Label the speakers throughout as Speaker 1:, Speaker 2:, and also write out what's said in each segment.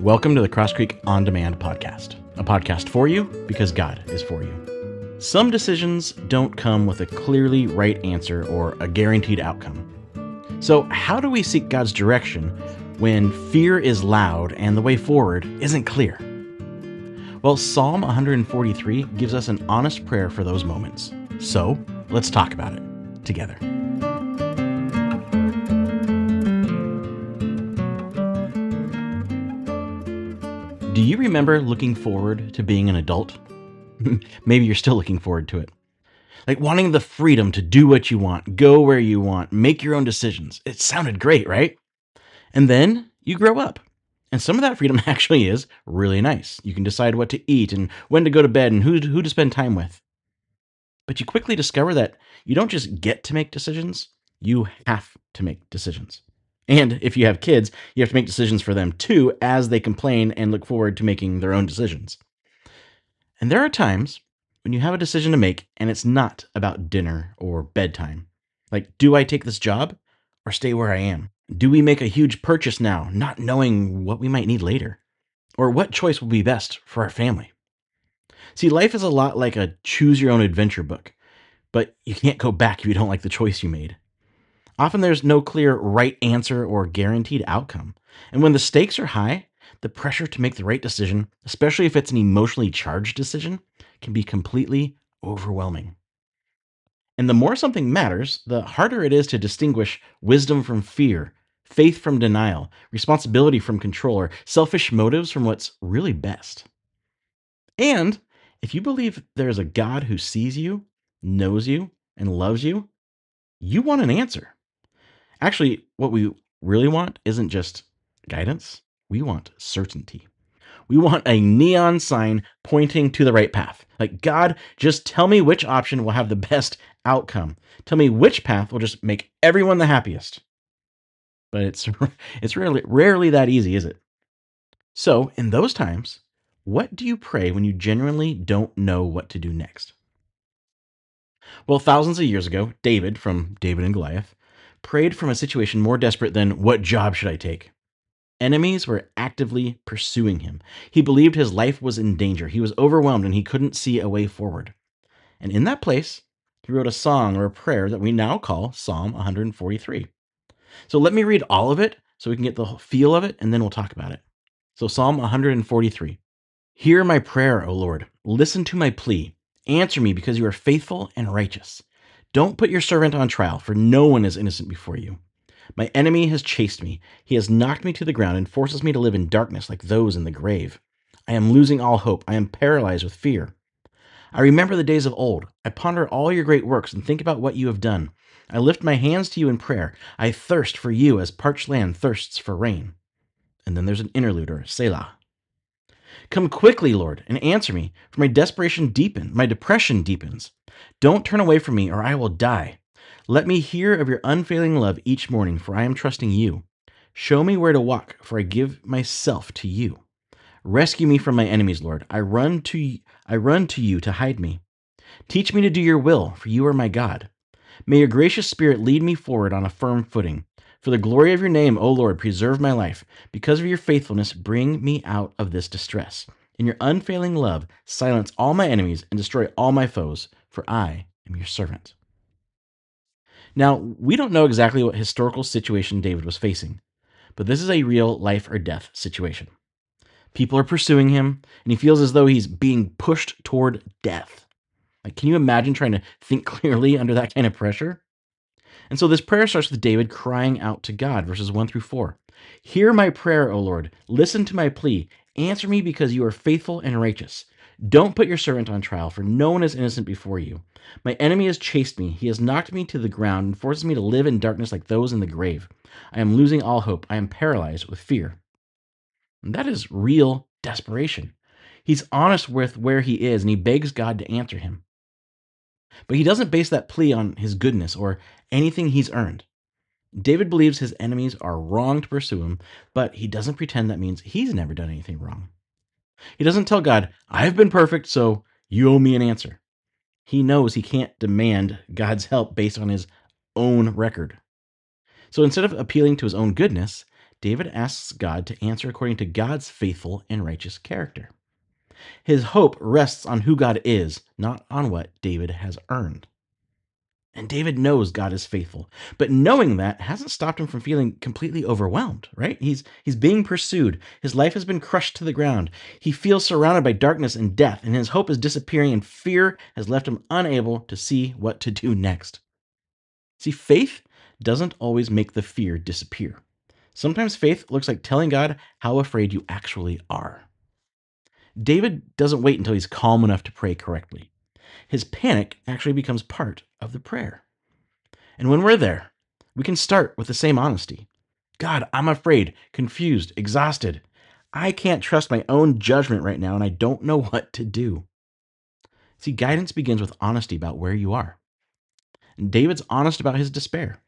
Speaker 1: Welcome to the Cross Creek On Demand podcast, a podcast for you because God is for you. Some decisions don't come with a clearly right answer or a guaranteed outcome. So, how do we seek God's direction when fear is loud and the way forward isn't clear? Well, Psalm 143 gives us an honest prayer for those moments. So, let's talk about it together. Do you remember looking forward to being an adult? Maybe you're still looking forward to it. Like wanting the freedom to do what you want, go where you want, make your own decisions. It sounded great, right? And then you grow up. And some of that freedom actually is really nice. You can decide what to eat and when to go to bed and who to spend time with. But you quickly discover that you don't just get to make decisions, you have to make decisions. And if you have kids, you have to make decisions for them too as they complain and look forward to making their own decisions. And there are times when you have a decision to make and it's not about dinner or bedtime. Like, do I take this job or stay where I am? Do we make a huge purchase now, not knowing what we might need later? Or what choice will be best for our family? See, life is a lot like a choose your own adventure book, but you can't go back if you don't like the choice you made. Often there's no clear right answer or guaranteed outcome. And when the stakes are high, the pressure to make the right decision, especially if it's an emotionally charged decision, can be completely overwhelming. And the more something matters, the harder it is to distinguish wisdom from fear, faith from denial, responsibility from control, or selfish motives from what's really best. And if you believe there's a God who sees you, knows you, and loves you, you want an answer. Actually, what we really want isn't just guidance, we want certainty. We want a neon sign pointing to the right path. Like, God, just tell me which option will have the best outcome. Tell me which path will just make everyone the happiest. But it's rarely that easy, is it? So, in those times, what do you pray when you genuinely don't know what to do next? Well, thousands of years ago, David from David and Goliath prayed from a situation more desperate than what job should I take? Enemies were actively pursuing him. He believed his life was in danger. He was overwhelmed and he couldn't see a way forward. And in that place, he wrote a song or a prayer that we now call Psalm 143. So let me read all of it so we can get the feel of it and then we'll talk about it. So Psalm 143. Hear my prayer, O Lord. Listen to my plea. Answer me because you are faithful and righteous. Don't put your servant on trial, for no one is innocent before you. My enemy has chased me. He has knocked me to the ground and forces me to live in darkness like those in the grave. I am losing all hope. I am paralyzed with fear. I remember the days of old. I ponder all your great works and think about what you have done. I lift my hands to you in prayer. I thirst for you as parched land thirsts for rain. And then there's an interlude, or Selah. Come quickly, Lord, and answer me, for my desperation deepens, my depression deepens. Don't turn away from me, or I will die. Let me hear of your unfailing love each morning, for I am trusting you. Show me where to walk, for I give myself to you. Rescue me from my enemies, Lord. I run to you to hide me. Teach me to do your will, for you are my God. May your gracious spirit lead me forward on a firm footing. For the glory of your name, O Lord, preserve my life. Because of your faithfulness, bring me out of this distress. In your unfailing love, silence all my enemies and destroy all my foes, for I am your servant. Now, we don't know exactly what historical situation David was facing, but this is a real life or death situation. People are pursuing him, and he feels as though he's being pushed toward death. Like, can you imagine trying to think clearly under that kind of pressure? And so this prayer starts with David crying out to God, verses 1 through 4. Hear my prayer, O Lord. Listen to my plea. Answer me because you are faithful and righteous. Don't put your servant on trial, for no one is innocent before you. My enemy has chased me. He has knocked me to the ground and forces me to live in darkness like those in the grave. I am losing all hope. I am paralyzed with fear. And that is real desperation. He's honest with where he is, and he begs God to answer him. But he doesn't base that plea on his goodness or anything he's earned. David believes his enemies are wrong to pursue him, but he doesn't pretend that means he's never done anything wrong. He doesn't tell God, I've been perfect, so you owe me an answer. He knows he can't demand God's help based on his own record. So instead of appealing to his own goodness, David asks God to answer according to God's faithful and righteous character. His hope rests on who God is, not on what David has earned. And David knows God is faithful, but knowing that hasn't stopped him from feeling completely overwhelmed, right? He's being pursued. His life has been crushed to the ground. He feels surrounded by darkness and death, and his hope is disappearing, and fear has left him unable to see what to do next. See, faith doesn't always make the fear disappear. Sometimes faith looks like telling God how afraid you actually are. David doesn't wait until he's calm enough to pray correctly. His panic actually becomes part of the prayer. And when we're there, we can start with the same honesty. God, I'm afraid, confused, exhausted. I can't trust my own judgment right now, and I don't know what to do. See, guidance begins with honesty about where you are. And David's honest about his despair.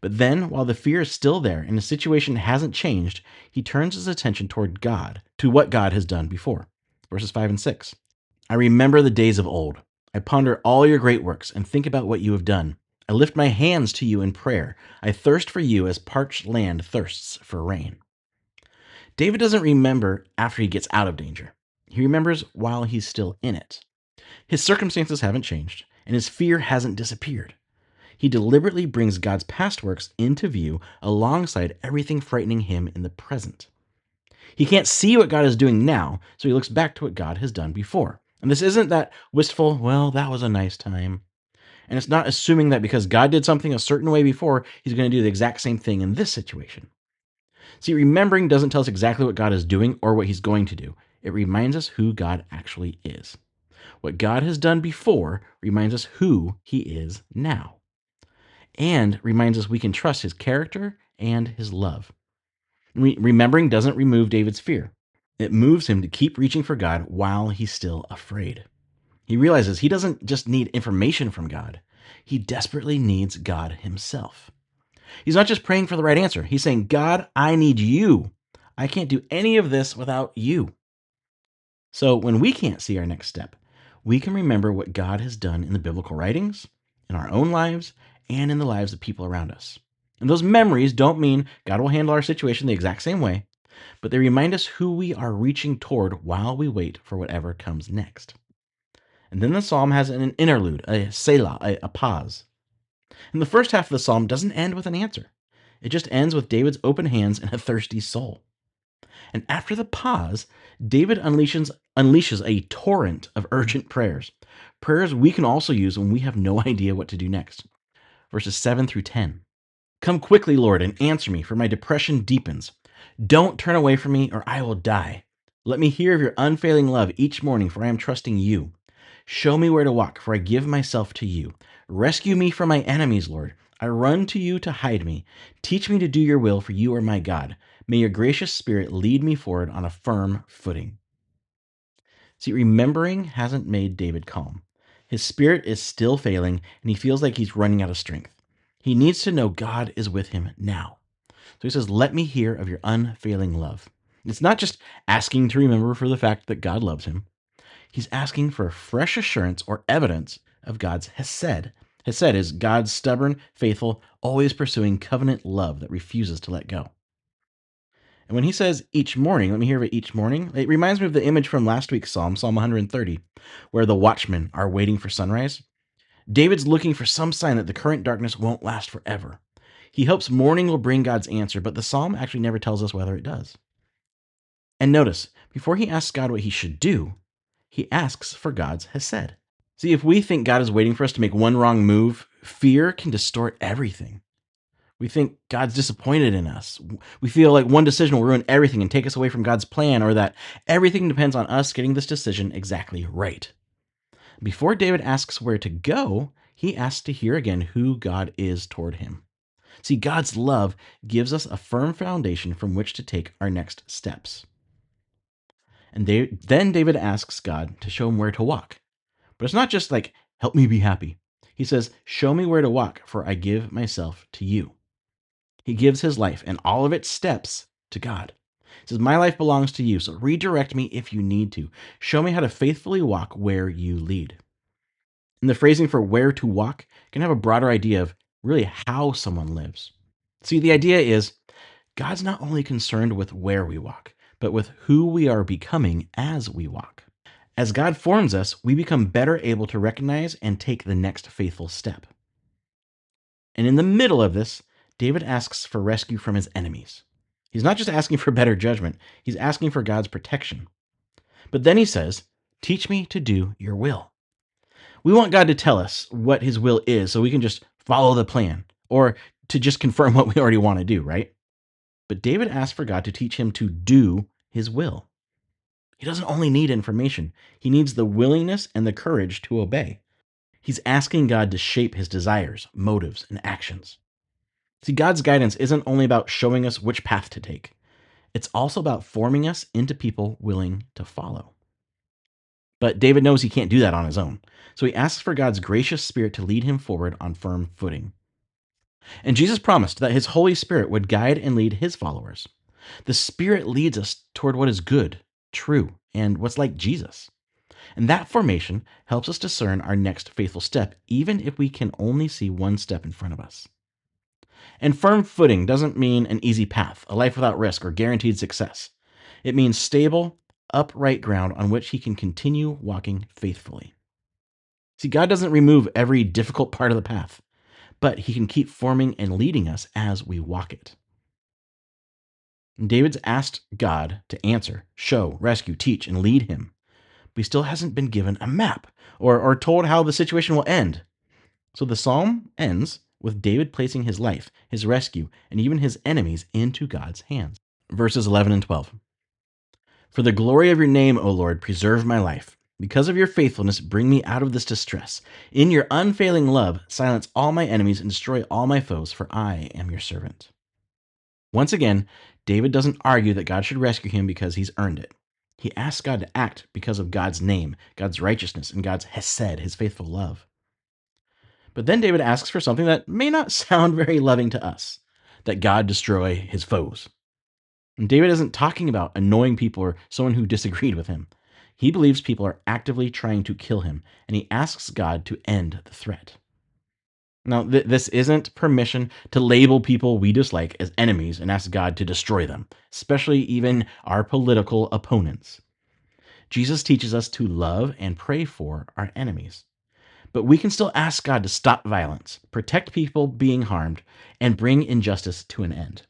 Speaker 1: But then, while the fear is still there and the situation hasn't changed, he turns his attention toward God, to what God has done before. Verses 5 and 6. I remember the days of old. I ponder all your great works and think about what you have done. I lift my hands to you in prayer. I thirst for you as parched land thirsts for rain. David doesn't remember after he gets out of danger. He remembers while he's still in it. His circumstances haven't changed, and his fear hasn't disappeared. He deliberately brings God's past works into view alongside everything frightening him in the present. He can't see what God is doing now, so he looks back to what God has done before. And this isn't that wistful, well, that was a nice time. And it's not assuming that because God did something a certain way before, he's going to do the exact same thing in this situation. See, remembering doesn't tell us exactly what God is doing or what he's going to do. It reminds us who God actually is. What God has done before reminds us who he is now, and reminds us we can trust his character and his love. Remembering doesn't remove David's fear. It moves him to keep reaching for God while he's still afraid. He realizes he doesn't just need information from God. He desperately needs God himself. He's not just praying for the right answer. He's saying, God, I need you. I can't do any of this without you. So when we can't see our next step, we can remember what God has done in the biblical writings, in our own lives, and in the lives of people around us. And those memories don't mean God will handle our situation the exact same way, but they remind us who we are reaching toward while we wait for whatever comes next. And then the psalm has an interlude, a selah, a pause. And the first half of the psalm doesn't end with an answer. It just ends with David's open hands and a thirsty soul. And after the pause, David unleashes a torrent of urgent prayers. Prayers we can also use when we have no idea what to do next. Verses 7 through 10. Come quickly, Lord, and answer me, for my depression deepens. Don't turn away from me, or I will die. Let me hear of your unfailing love each morning, for I am trusting you. Show me where to walk, for I give myself to you. Rescue me from my enemies, Lord. I run to you to hide me. Teach me to do your will, for you are my God. May your gracious spirit lead me forward on a firm footing. See, remembering hasn't made David calm. His spirit is still failing, and he feels like he's running out of strength. He needs to know God is with him now. So he says, let me hear of your unfailing love. It's not just asking to remember for the fact that God loves him. He's asking for a fresh assurance or evidence of God's hesed. Hesed is God's stubborn, faithful, always pursuing covenant love that refuses to let go. And when he says each morning, let me hear of it each morning, it reminds me of the image from last week's Psalm, Psalm 130, where the watchmen are waiting for sunrise. David's looking for some sign that the current darkness won't last forever. He hopes morning will bring God's answer, but the psalm actually never tells us whether it does. And notice, before he asks God what he should do, he asks for God's hesed. See, if we think God is waiting for us to make one wrong move, fear can distort everything. We think God's disappointed in us. We feel like one decision will ruin everything and take us away from God's plan, or that everything depends on us getting this decision exactly right. Before David asks where to go, he asks to hear again who God is toward him. See, God's love gives us a firm foundation from which to take our next steps. And then David asks God to show him where to walk. But it's not just like, help me be happy. He says, show me where to walk, for I give myself to you. He gives his life and all of its steps to God. He says, my life belongs to you, so redirect me if you need to. Show me how to faithfully walk where you lead. And the phrasing for where to walk can have a broader idea of really how someone lives. See, the idea is God's not only concerned with where we walk, but with who we are becoming as we walk. As God forms us, we become better able to recognize and take the next faithful step. And in the middle of this, David asks for rescue from his enemies. He's not just asking for better judgment, he's asking for God's protection. But then he says, "Teach me to do your will." We want God to tell us what his will is so we can just follow the plan, or to just confirm what we already want to do, right? But David asked for God to teach him to do his will. He doesn't only need information, he needs the willingness and the courage to obey. He's asking God to shape his desires, motives, and actions. See, God's guidance isn't only about showing us which path to take, it's also about forming us into people willing to follow. But David knows he can't do that on his own, so he asks for God's gracious Spirit to lead him forward on firm footing. And Jesus promised that his Holy Spirit would guide and lead his followers. The Spirit leads us toward what is good, true, and what's like Jesus. And that formation helps us discern our next faithful step, even if we can only see one step in front of us. And firm footing doesn't mean an easy path, a life without risk, or guaranteed success. It means stable, upright ground on which he can continue walking faithfully. See, God doesn't remove every difficult part of the path, but he can keep forming and leading us as we walk it. And David's asked God to answer, show, rescue, teach, and lead him, but he still hasn't been given a map or told how the situation will end. So the psalm ends with David placing his life, his rescue, and even his enemies into God's hands. Verses 11 and 12. "For the glory of your name, O Lord, preserve my life. Because of your faithfulness, bring me out of this distress. In your unfailing love, silence all my enemies and destroy all my foes, for I am your servant." Once again, David doesn't argue that God should rescue him because he's earned it. He asks God to act because of God's name, God's righteousness, and God's hesed, his faithful love. But then David asks for something that may not sound very loving to us, that God destroy his foes. And David isn't talking about annoying people or someone who disagreed with him. He believes people are actively trying to kill him, and he asks God to end the threat. Now, this isn't permission to label people we dislike as enemies and ask God to destroy them, especially even our political opponents. Jesus teaches us to love and pray for our enemies. But we can still ask God to stop violence, protect people being harmed, and bring injustice to an end.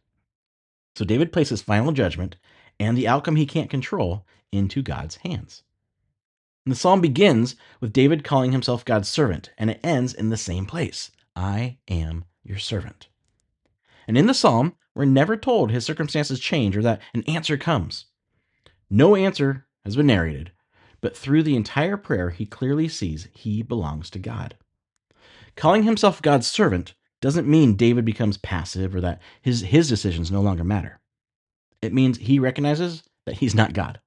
Speaker 1: So David places final judgment and the outcome he can't control into God's hands. And the psalm begins with David calling himself God's servant, and it ends in the same place. I am your servant. And in the psalm, we're never told his circumstances change or that an answer comes. No answer has been narrated, but through the entire prayer, he clearly sees he belongs to God. Calling himself God's servant doesn't mean David becomes passive or that his decisions no longer matter. It means he recognizes that he's not God.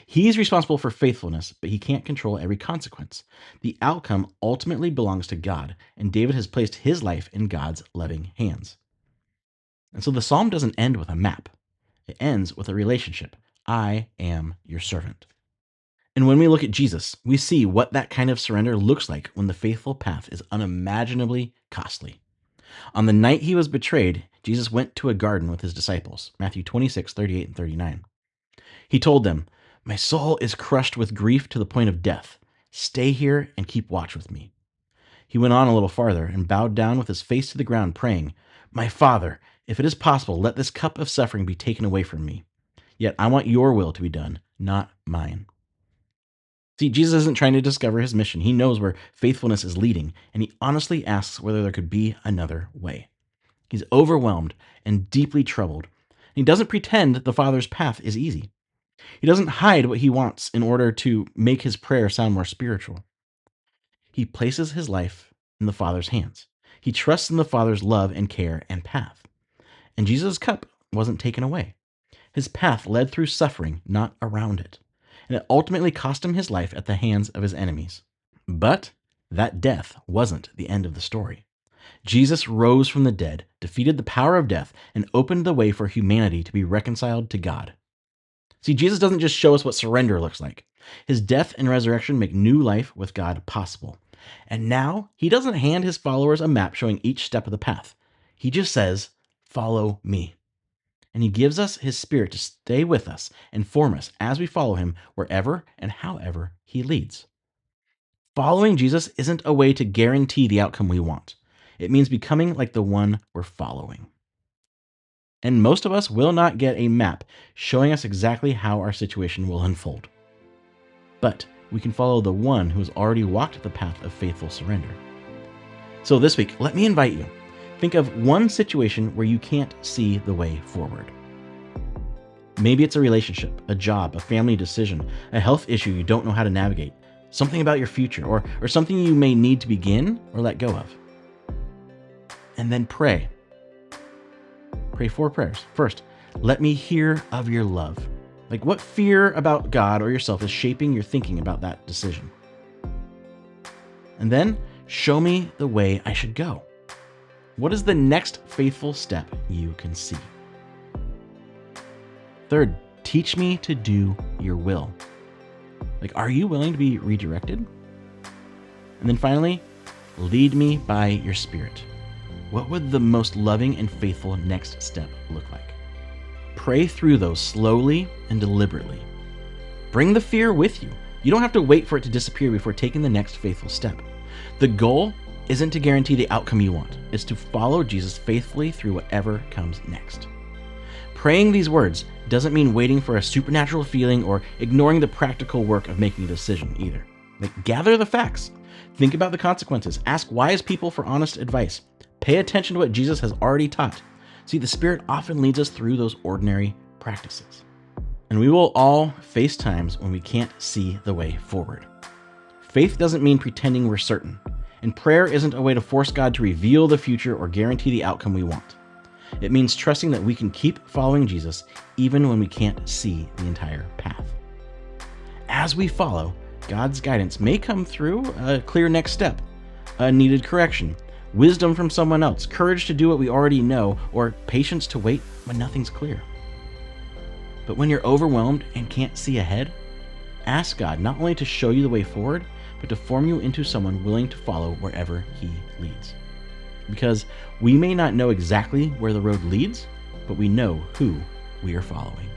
Speaker 1: He's responsible for faithfulness, but he can't control every consequence. The outcome ultimately belongs to God, and David has placed his life in God's loving hands. And so the psalm doesn't end with a map. It ends with a relationship. I am your servant. And when we look at Jesus, we see what that kind of surrender looks like when the faithful path is unimaginably costly. On the night he was betrayed, Jesus went to a garden with his disciples, Matthew 26:38 and 39. He told them, "My soul is crushed with grief to the point of death. Stay here and keep watch with me." He went on a little farther and bowed down with his face to the ground, praying, "My Father, if it is possible, let this cup of suffering be taken away from me. Yet I want your will to be done, not mine." See, Jesus isn't trying to discover his mission. He knows where faithfulness is leading, and he honestly asks whether there could be another way. He's overwhelmed and deeply troubled. And he doesn't pretend the Father's path is easy. He doesn't hide what he wants in order to make his prayer sound more spiritual. He places his life in the Father's hands. He trusts in the Father's love and care and path. And Jesus' cup wasn't taken away. His path led through suffering, not around it. And it ultimately cost him his life at the hands of his enemies. But that death wasn't the end of the story. Jesus rose from the dead, defeated the power of death, and opened the way for humanity to be reconciled to God. See, Jesus doesn't just show us what surrender looks like. His death and resurrection make new life with God possible. And now, he doesn't hand his followers a map showing each step of the path. He just says, "Follow me." and he gives us his Spirit to stay with us and form us as we follow him wherever and however he leads. Following Jesus isn't a way to guarantee the outcome we want. It means becoming like the one we're following. And most of us will not get a map showing us exactly how our situation will unfold. But we can follow the one who has already walked the path of faithful surrender. So this week, let me invite you. Think of one situation where you can't see the way forward. Maybe it's a relationship, a job, a family decision, a health issue you don't know how to navigate, something about your future, or something you may need to begin or let go of. And then pray. Pray 4 prayers. First, let me hear of your love. Like, what fear about God or yourself is shaping your thinking about that decision? And then, show me the way I should go. What is the next faithful step you can see? Third, teach me to do your will. Like, are you willing to be redirected? And then finally, lead me by your Spirit. What would the most loving and faithful next step look like? Pray through those slowly and deliberately. Bring the fear with you. You don't have to wait for it to disappear before taking the next faithful step. The goal isn't to guarantee the outcome you want. It's to follow Jesus faithfully through whatever comes next. Praying these words doesn't mean waiting for a supernatural feeling or ignoring the practical work of making a decision either. Like, gather the facts. Think about the consequences. Ask wise people for honest advice. Pay attention to what Jesus has already taught. See, the Spirit often leads us through those ordinary practices. And we will all face times when we can't see the way forward. Faith doesn't mean pretending we're certain. And prayer isn't a way to force God to reveal the future or guarantee the outcome we want. It means trusting that we can keep following Jesus even when we can't see the entire path. As we follow, God's guidance may come through a clear next step, a needed correction, wisdom from someone else, courage to do what we already know, or patience to wait when nothing's clear. But when you're overwhelmed and can't see ahead, ask God not only to show you the way forward, but to form you into someone willing to follow wherever he leads. Because we may not know exactly where the road leads, but we know who we are following.